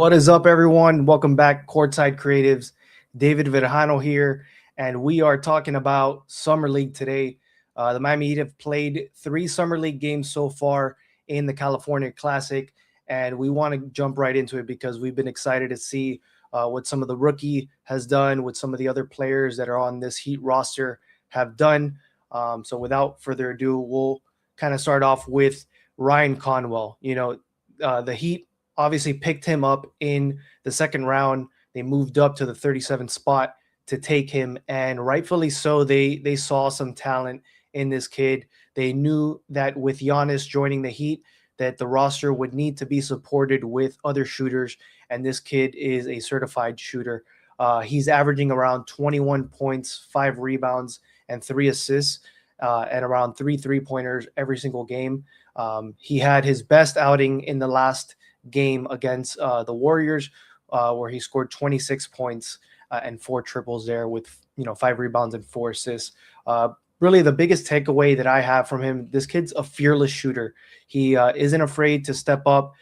What is up, everyone? Welcome back, Courtside Creatives. David Verjano here, and we are talking about Summer League today. The Miami Heat have played 3 Summer League games so far in the California Classic, and we want to jump right into it because we've been excited to see what some of the rookie has done, what some of the other players that are on this Heat roster have done. So without further ado, we'll kind of start off with Ryan Conwell. The Heat obviously picked him up in the second round. They moved up to the 37th spot to take him, and rightfully so. They saw some talent in this kid. They knew that with Giannis joining the Heat, that the roster would need to be supported with other shooters, and this kid is a certified shooter. He's averaging around 21 points, 5 rebounds, and 3 assists, and around 3 3-pointers every single game. He had his best outing in the last game against the Warriors, where he scored 26 points and 4 triples there with 5 rebounds and 4 assists. Really, the biggest takeaway that I have from him: this kid's a fearless shooter. He isn't afraid to step up,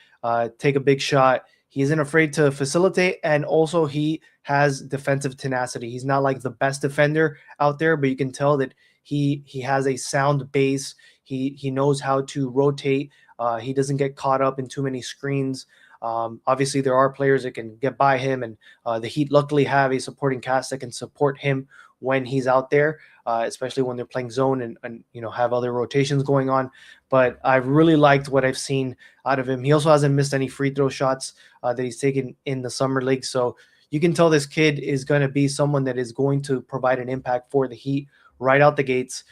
take a big shot. He isn't afraid to facilitate, and also he has defensive tenacity. He's not like the best defender out there, but you can tell that he has a sound base. He knows how to rotate. He doesn't get caught up in too many screens. Obviously, there are players that can get by him, and the Heat luckily have a supporting cast that can support him when he's out there, especially when they're playing zone and have other rotations going on. But I've really liked what I've seen out of him. He also hasn't missed any free throw shots that he's taken in the Summer League. So you can tell this kid is going to be someone that is going to provide an impact for the Heat right out the gates,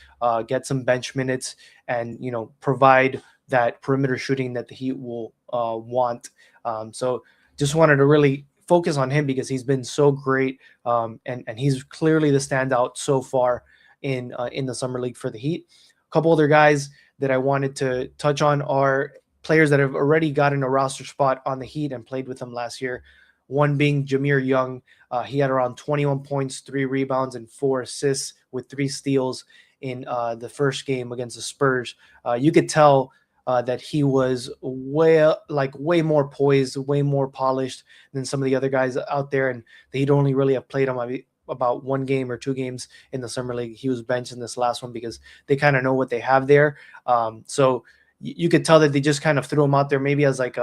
get some bench minutes, and provide that perimeter shooting that the Heat will want. So just wanted to really focus on him because he's been so great, and he's clearly the standout so far in the Summer League for the Heat. A couple other guys that I wanted to touch on are players that have already gotten a roster spot on the Heat and played with them last year. One being Jahmir Young. He had around 21 points, 3 rebounds, and 4 assists with 3 steals in the first game against the Spurs. You could tell that he was way more poised, way more polished than some of the other guys out there, and they'd only really have played him about 1 game or 2 games in the Summer League. He was benched in this last one because they kind of know what they have there. So you could tell that they just kind of threw him out there maybe as like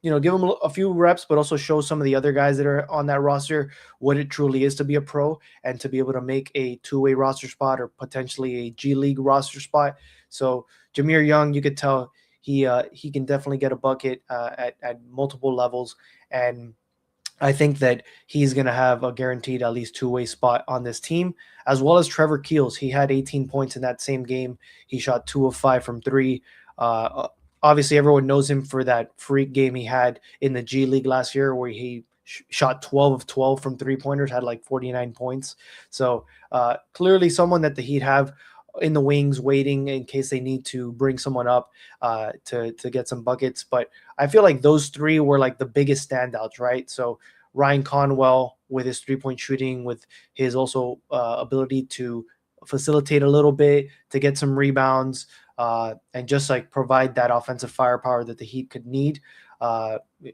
give him a few reps, but also show some of the other guys that are on that roster what it truly is to be a pro and to be able to make a 2-way roster spot or potentially a G League roster spot. So Jahmir Young, you could tell he can definitely get a bucket at multiple levels, and I think that he's going to have a guaranteed at least 2-way spot on this team, as well as Trevor Keels. He had 18 points in that same game. He shot 2 of 5 from 3. Obviously, everyone knows him for that freak game he had in the G League last year where he shot 12 of 12 from 3-pointers, had like 49 points. So clearly someone that the Heat have in the wings waiting in case they need to bring someone up to get some buckets. But I feel like those 3 were like the biggest standouts, right? So Ryan Conwell with his 3-point shooting, with his also ability to facilitate a little bit, to get some rebounds, and just like provide that offensive firepower that the Heat could need.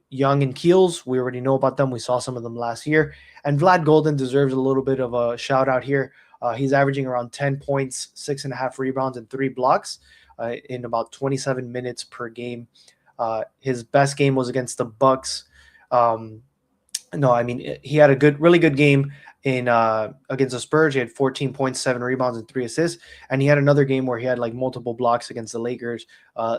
Young and Keels, we already know about them. We saw some of them last year. And Vlad Goldin deserves a little bit of a shout out here. He's averaging around 10 points, 6.5 rebounds, and 3 blocks in about 27 minutes per game. His best game was against the Bucks. He had a really good game in against the Spurs. He had 14 points, 7 rebounds, and 3 assists. And he had another game where he had like multiple blocks against the Lakers.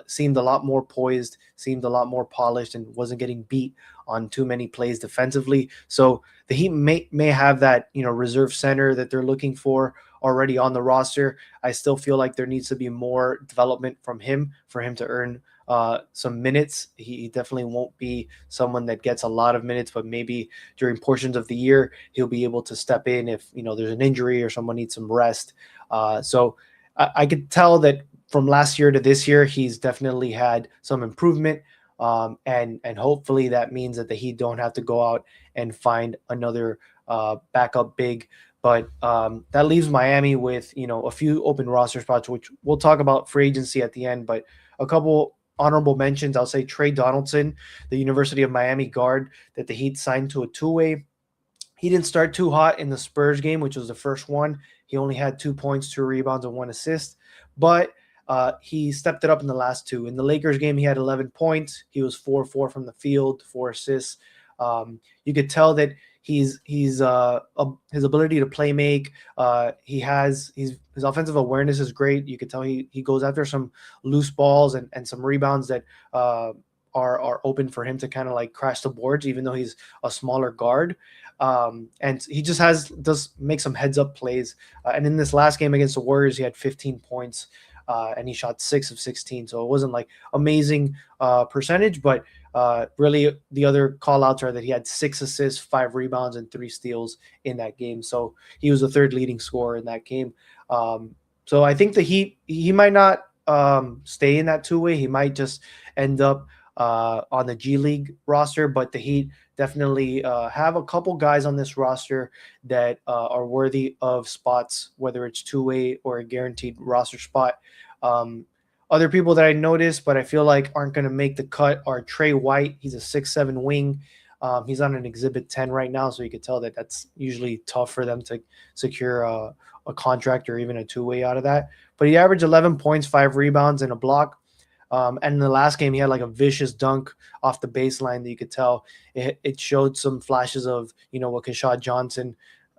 Seemed a lot more poised, seemed a lot more polished, and wasn't getting beat on too many plays defensively. So the Heat may have that reserve center that they're looking for already on the roster. I still feel like there needs to be more development from him for him to earn some minutes. He definitely won't be someone that gets a lot of minutes, but maybe during portions of the year he'll be able to step in if there's an injury or someone needs some rest. So I could tell that from last year to this year he's definitely had some improvement, and hopefully that means that the Heat don't have to go out and find another backup big. But that leaves Miami with a few open roster spots, which we'll talk about free agency at the end. But a couple honorable mentions, I'll say Trey Donaldson, the University of Miami guard that the Heat signed to a two-way. He didn't start too hot in the Spurs game, which was the first one. He only had 2 points, 2 rebounds, and 1 assist. But he stepped it up in the last two. In the Lakers game, he had 11 points. He was 4-4 from the field, 4 assists. You could tell that his ability to play make. His offensive awareness is great. You could tell he goes after some loose balls and some rebounds that are open for him to kind of like crash the boards, even though he's a smaller guard. And he just does make some heads up plays. And in this last game against the Warriors, he had 15 points. And he shot 6 of 16. So it wasn't like amazing percentage, but really the other call outs are that he had 6 assists, 5 rebounds, and 3 steals in that game. So he was the third leading scorer in that game. So I think he might not stay in that two-way. He might just end up on the G League roster, but the Heat definitely have a couple guys on this roster that are worthy of spots, whether it's two-way or a guaranteed roster spot. Other people that I noticed, but I feel like aren't going to make the cut are Trey White. He's a 6'7" wing. He's on an Exhibit 10 right now, so you could tell that that's usually tough for them to secure a contract or even a two-way out of that. But he averaged 11 points, 5 rebounds, and a block. And in the last game, he had like a vicious dunk off the baseline that you could tell. It showed some flashes of, what Keshad Johnson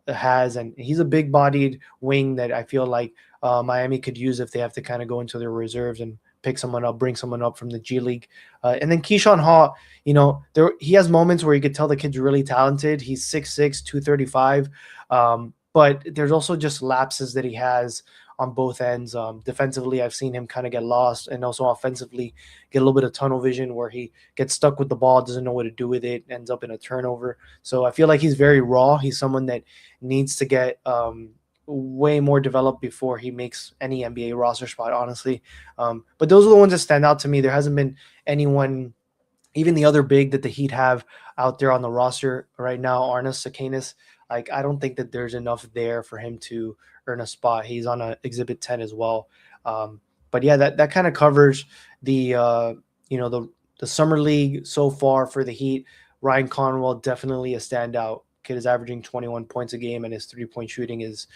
has. And he's a big-bodied wing that I feel like Miami could use if they have to kind of go into their reserves and pick someone up, bring someone up from the G League. And then Keyshawn Hall, he has moments where you could tell the kid's really talented. He's 6'6", 235. But there's also just lapses that he has on both ends. Defensively, I've seen him kind of get lost, and also offensively get a little bit of tunnel vision where he gets stuck with the ball, doesn't know what to do with it, ends up in a turnover. So I feel like he's very raw. He's someone that needs to get way more developed before he makes any NBA roster spot, honestly. But those are the ones that stand out to me. There hasn't been anyone, even the other big that the Heat have out there on the roster right now, Arnas Sakanis. Like, I don't think that there's enough there for him to earn a spot. He's on a Exhibit 10 as well. But yeah, that kind of covers the summer league so far for the Heat. Ryan Conwell, definitely a standout. Kid is averaging 21 points a game, and his 3-point shooting is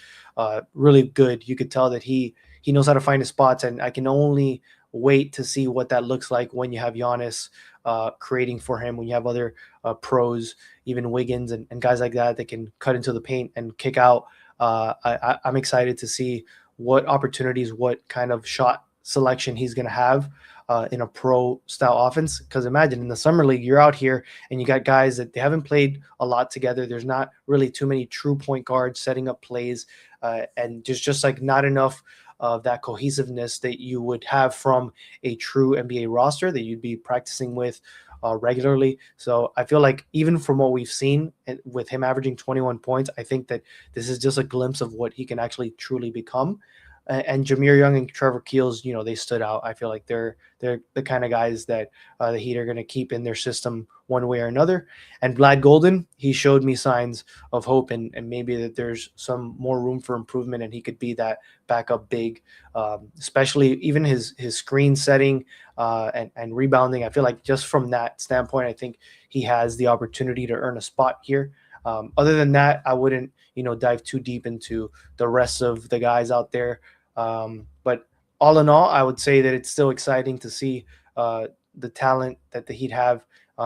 really good. You could tell that he knows how to find his spots, and I can only wait to see what that looks like when you have Giannis creating for him, when you have other pros, even Wiggins and guys like that can cut into the paint and kick out. I'm excited to see what opportunities, what kind of shot selection he's going to have in a pro-style offense. Because imagine in the summer league, you're out here and you got guys that they haven't played a lot together. There's not really too many true point guards setting up plays, and just like not enough of that cohesiveness that you would have from a true NBA roster that you'd be practicing with regularly. So I feel like even from what we've seen with him averaging 21 points, I think that this is just a glimpse of what he can actually truly become. And Jahmir Young and Trevor Keels, they stood out. I feel like they're the kind of guys that the Heat are going to keep in their system one way or another. And Vlad Goldin, he showed me signs of hope and maybe that there's some more room for improvement, and he could be that backup big, especially even his screen setting and rebounding. I feel like just from that standpoint, I think he has the opportunity to earn a spot here. Other than that, I wouldn't, dive too deep into the rest of the guys out there. But all in all, I would say that it's still exciting to see the talent that the Heat have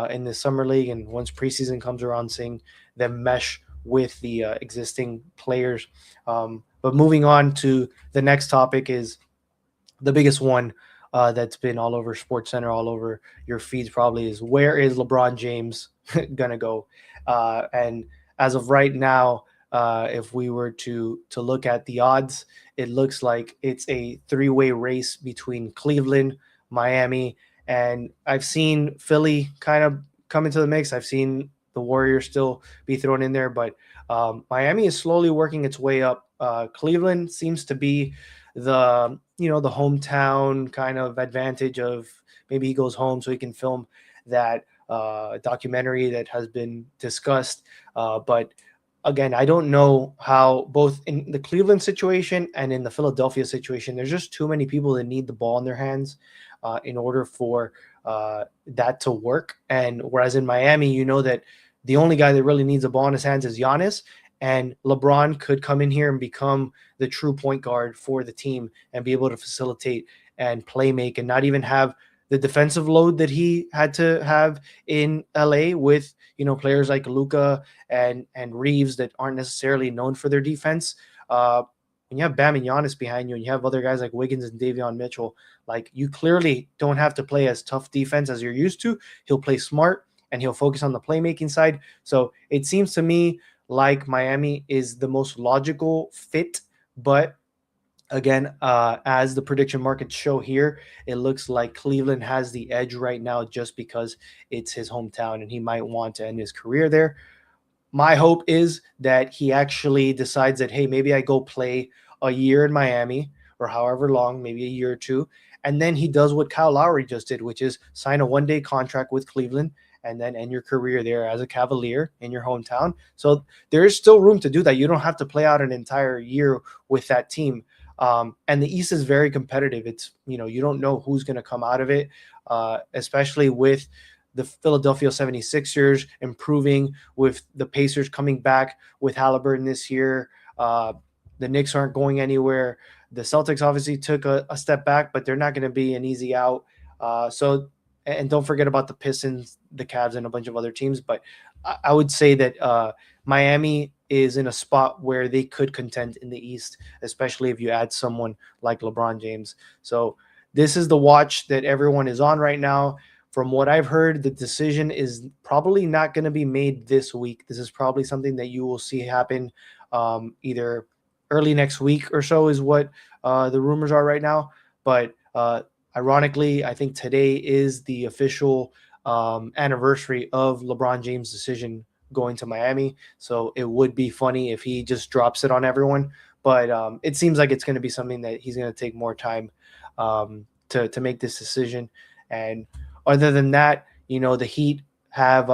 in the summer league, and once preseason comes around, seeing them mesh with the existing players. But moving on to the next topic is the biggest one that's been all over SportsCenter, all over your feeds probably, is where is LeBron James gonna go? And as of right now, if we were to look at the odds, it looks like it's a three-way race between Cleveland, Miami, and I've seen Philly kind of come into the mix. I've seen the Warriors still be thrown in there, but Miami is slowly working its way up. Cleveland seems to be the hometown kind of advantage of maybe he goes home so he can film that documentary that has been discussed. But again, I don't know how, both in the Cleveland situation and in the Philadelphia situation, there's just too many people that need the ball in their hands. in order for that to work. And whereas in Miami, you know that the only guy that really needs a ball in his hands is Giannis, and LeBron could come in here and become the true point guard for the team and be able to facilitate and play make and not even have the defensive load that he had to have in LA with, players like Luka and Reeves that aren't necessarily known for their defense. When you have Bam and Giannis behind you and you have other guys like Wiggins and Davion Mitchell, like, you clearly don't have to play as tough defense as you're used to. He'll play smart and he'll focus on the playmaking side. So it seems to me like Miami is the most logical fit, but again, as the prediction markets show here, it looks like Cleveland has the edge right now just because it's his hometown and he might want to end his career there. My hope is that he actually decides that, hey, maybe I go play a year in Miami or however long, maybe a year or two. And then he does what Kyle Lowry just did, which is sign a one-day contract with Cleveland and then end your career there as a Cavalier in your hometown. So there is still room to do that. You don't have to play out an entire year with that team. And the East is very competitive. It's, you don't know who's going to come out of it, especially with the Philadelphia 76ers improving, with the Pacers coming back with Halliburton this year. The Knicks aren't going anywhere. The Celtics obviously took a step back, but they're not going to be an easy out. And don't forget about the Pistons, the Cavs, and a bunch of other teams. But I would say that Miami is in a spot where they could contend in the East, especially if you add someone like LeBron James. So this is the watch that everyone is on right now. From what I've heard, the decision is probably not going to be made this week. This is probably something that you will see happen either early next week or so is what the rumors are right now. But ironically, I think today is the official anniversary of LeBron James' decision going to Miami. So it would be funny if he just drops it on everyone. But it seems like it's going to be something that he's going to take more time to make this decision. And other than that, the Heat have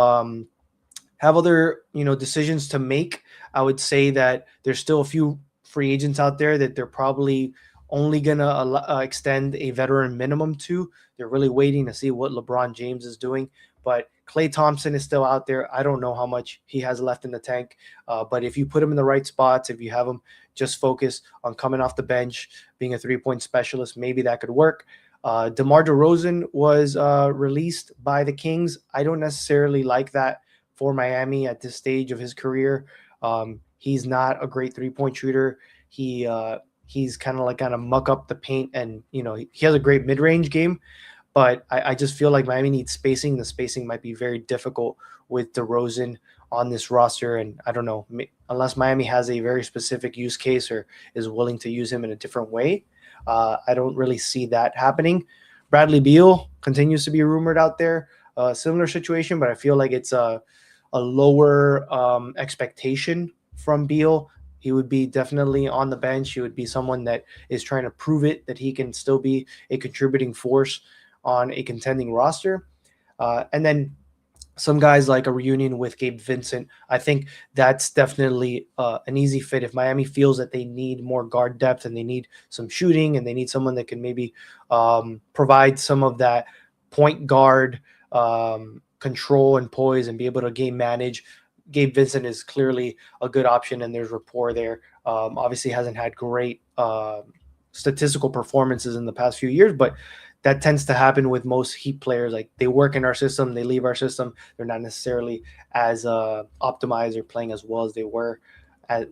other, decisions to make. I would say that there's still a few free agents out there that they're probably only going to extend a veteran minimum to. They're really waiting to see what LeBron James is doing. But Klay Thompson is still out there. I don't know how much he has left in the tank. But if you put him in the right spots, if you have him just focus on coming off the bench, being a three-point specialist, maybe that could work. DeMar DeRozan was released by the Kings. I don't necessarily like that for Miami at this stage of his career. He's not a great three-point shooter. He's kind of muck up the paint, and he has a great mid-range game, but I just feel like Miami needs spacing. The spacing might be very difficult with DeRozan on this roster, and I don't know, unless Miami has a very specific use case or is willing to use him in a different way. I don't really see that happening. Bradley Beal continues to be rumored out there. Similar situation, but I feel like it's a lower expectation from Beal. He would be definitely on the bench. He would be someone that is trying to prove it, that he can still be a contributing force on a contending roster. And then some guys like a reunion with Gabe Vincent. I think that's definitely an easy fit. If Miami feels that they need more guard depth and they need some shooting and they need someone that can maybe provide some of that point guard control and poise and be able to game manage, Gabe Vincent is clearly a good option, and there's rapport there. Obviously hasn't had great statistical performances in the past few years, but that tends to happen with most Heat players. Like, they work in our system, they leave our system. They're not necessarily as optimized or playing as well as they were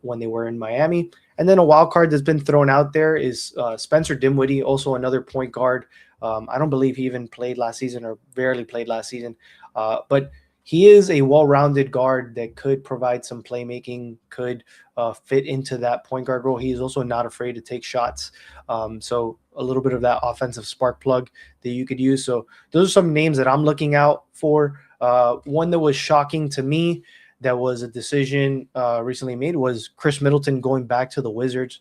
when they were in Miami. And then a wild card that's been thrown out there is Spencer Dinwiddie, also another point guard. I don't believe he even played last season or barely played last season. But he is a well-rounded guard that could provide some playmaking, could fit into that point guard role. He is also not afraid to take shots. So a little bit of that offensive spark plug that you could use. So those are some names that I'm looking out for. One that was shocking to me, that was a decision recently made, was Chris Middleton going back to the Wizards.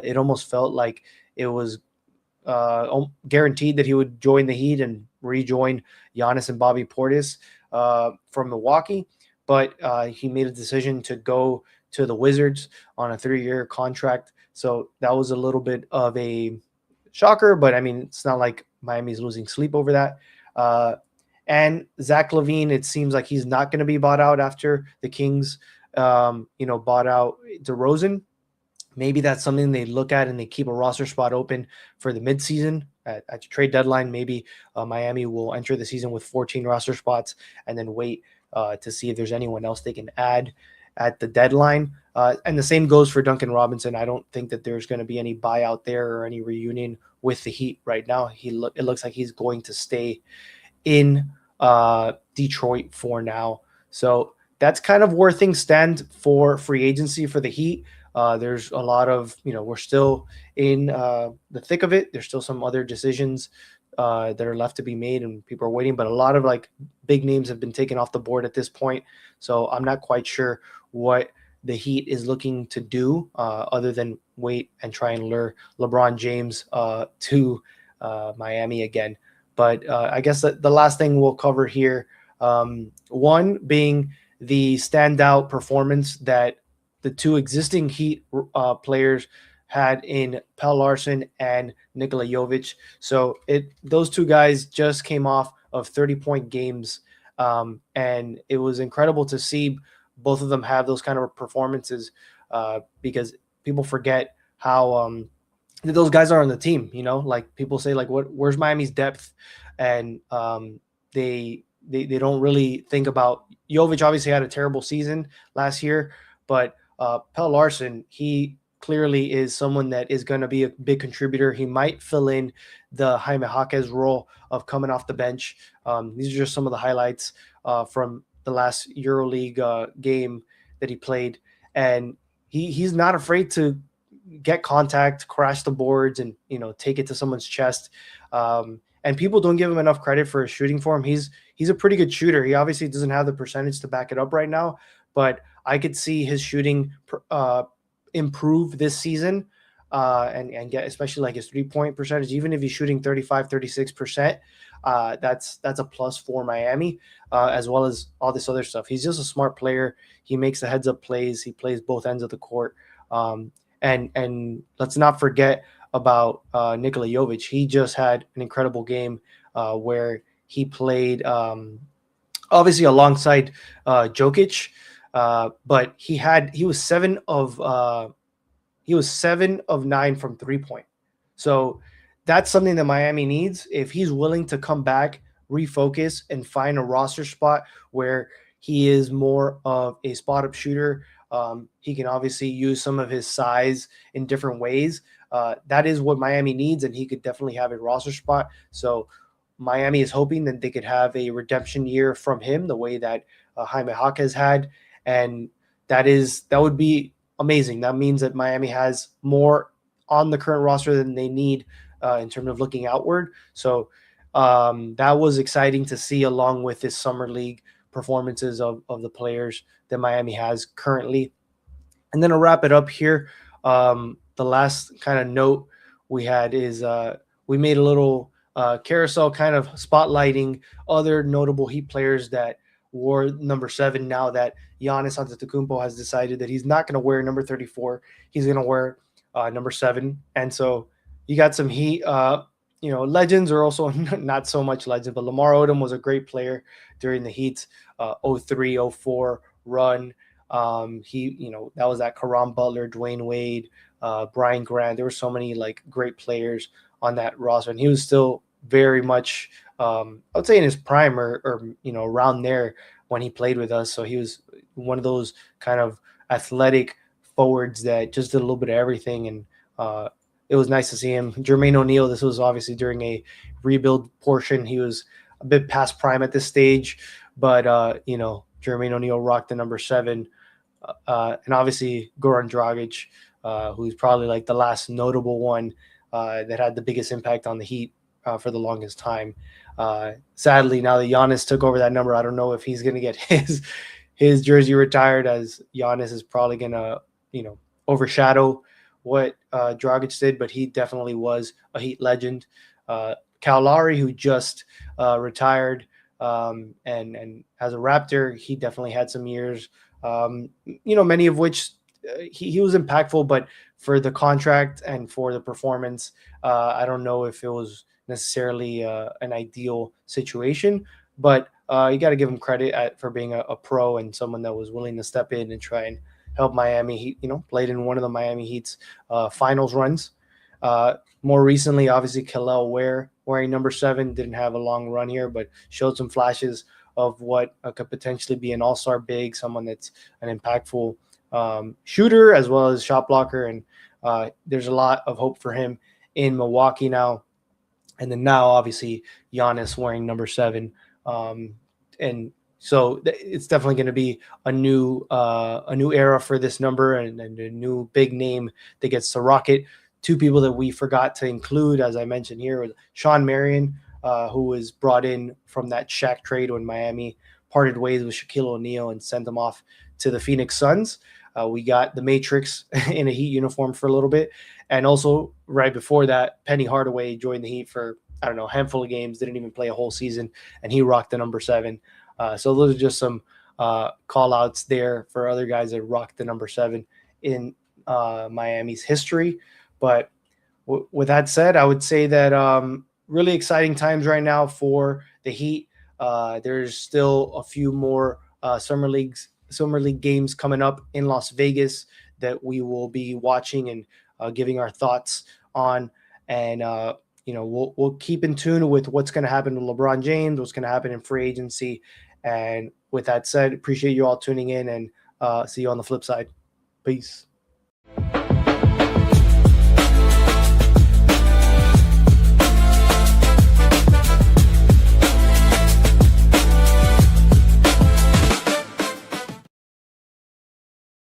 It almost felt like it was guaranteed that he would join the Heat and rejoin Giannis and Bobby Portis from Milwaukee, but he made a decision to go to the Wizards on a 3-year contract. So that was a little bit of a shocker, but I mean, it's not like Miami's losing sleep over that. Uh, and Zach LaVine, it seems like he's not going to be bought out after the Kings, bought out DeRozan. Maybe that's something they look at and they keep a roster spot open for the midseason at the trade deadline. Maybe Miami will enter the season with 14 roster spots and then wait to see if there's anyone else they can add at the deadline. And the same goes for Duncan Robinson. I don't think that there's going to be any buyout there or any reunion with the Heat right now. It looks like he's going to stay in Detroit for now. So that's kind of where things stand for free agency for the Heat. There's a lot of, we're still in the thick of it. There's still some other decisions that are left to be made and people are waiting, but a lot of like big names have been taken off the board at this point. So I'm not quite sure what the Heat is looking to do other than wait and try and lure LeBron James to Miami again. But I guess the last thing we'll cover here, one being the standout performance that the two existing Heat players had in Pelle Larsson and Nikola Jovic. So those two guys just came off of 30-point games, and it was incredible to see both of them have those kind of performances because people forget how those guys are on the team. Like people say, like, where's Miami's depth? And they don't really think about Jovic. Obviously had a terrible season last year, but Pelle Larsson, he clearly is someone that is going to be a big contributor. He might fill in the Jaime Jaquez role of coming off the bench. These are just some of the highlights from the last EuroLeague game that he played, and he's not afraid to get contact, crash the boards, and take it to someone's chest. And people don't give him enough credit for his shooting form. He's a pretty good shooter. He obviously doesn't have the percentage to back it up right now, but I could see his shooting improve this season and get, especially like his 3-point percentage. Even if he's shooting 35, 36%, that's a plus for Miami, as well as all this other stuff. He's just a smart player. He makes the heads up plays. He plays both ends of the court. And let's not forget about Nikola Jovic. He just had an incredible game where he played obviously alongside Jokic, but he was 7 of 9 from 3-point. So that's something that Miami needs. If he's willing to come back, refocus, and find a roster spot where he is more of a spot-up shooter, he can obviously use some of his size in different ways. That is what Miami needs, and he could definitely have a roster spot. So Miami is hoping that they could have a redemption year from him, the way that Jaime Jaquez had, and that would be amazing. That means that Miami has more on the current roster than they need in terms of looking outward. So that was exciting to see, along with this summer league performances of the players that Miami has currently. And then to wrap it up here, the last kind of note we had is we made a little carousel kind of spotlighting other notable Heat players that wore number 7 now that Giannis Antetokounmpo has decided that he's not going to wear number 34. He's going to wear number 7. And so you got some Heat, legends, or also not so much legend, but Lamar Odom was a great player during the Heat's 03, 04 run. That was that Caron Butler, Dwayne Wade, Brian Grant. There were so many like great players on that roster, and he was still very much, I would say, in his prime or around there when he played with us. So he was one of those kind of athletic forwards that just did a little bit of everything, and it was nice to see him. Jermaine O'Neal, this was obviously during a rebuild portion. He was a bit past prime at this stage, but Jermaine O'Neal rocked the number 7. And obviously Goran Dragic, who's probably like the last notable one that had the biggest impact on the Heat for the longest time. Sadly, now that Giannis took over that number, I don't know if he's going to get his jersey retired, as Giannis is probably going to overshadow what Dragic did, but he definitely was a Heat legend. Kyle Lowry, who just retired, and as a Raptor, he definitely had some years, many of which he was impactful, but for the contract and for the performance, I don't know if it was necessarily an ideal situation. But you got to give him credit for being a pro and someone that was willing to step in and try and help Miami Heat. Played in one of the Miami Heat's finals runs. More recently, obviously, Kel'el Ware wearing number 7 didn't have a long run here, but showed some flashes of what could potentially be an all-star big, someone that's an impactful shooter as well as shot blocker. And there's a lot of hope for him in Milwaukee now. And then now, obviously, Giannis wearing number 7. And so it's definitely going to be a new era for this number, and a new big name that gets to rock it. Two people that we forgot to include, as I mentioned here, was Sean Marion, who was brought in from that Shaq trade when Miami parted ways with Shaquille O'Neal and sent him off to the Phoenix Suns. We got the Matrix in a Heat uniform for a little bit. And also right before that, Penny Hardaway joined the Heat for, I don't know, a handful of games, didn't even play a whole season, and he rocked the number 7. So those are just some call outs there for other guys that rocked the number 7 in Miami's history. But with that said, I would say that really exciting times right now for the Heat. There's still a few more summer league games coming up in Las Vegas that we will be watching and giving our thoughts on. And we'll keep in tune with what's going to happen with LeBron James, what's going to happen in free agency. And with that said, appreciate you all tuning in, and see you on the flip side. Peace.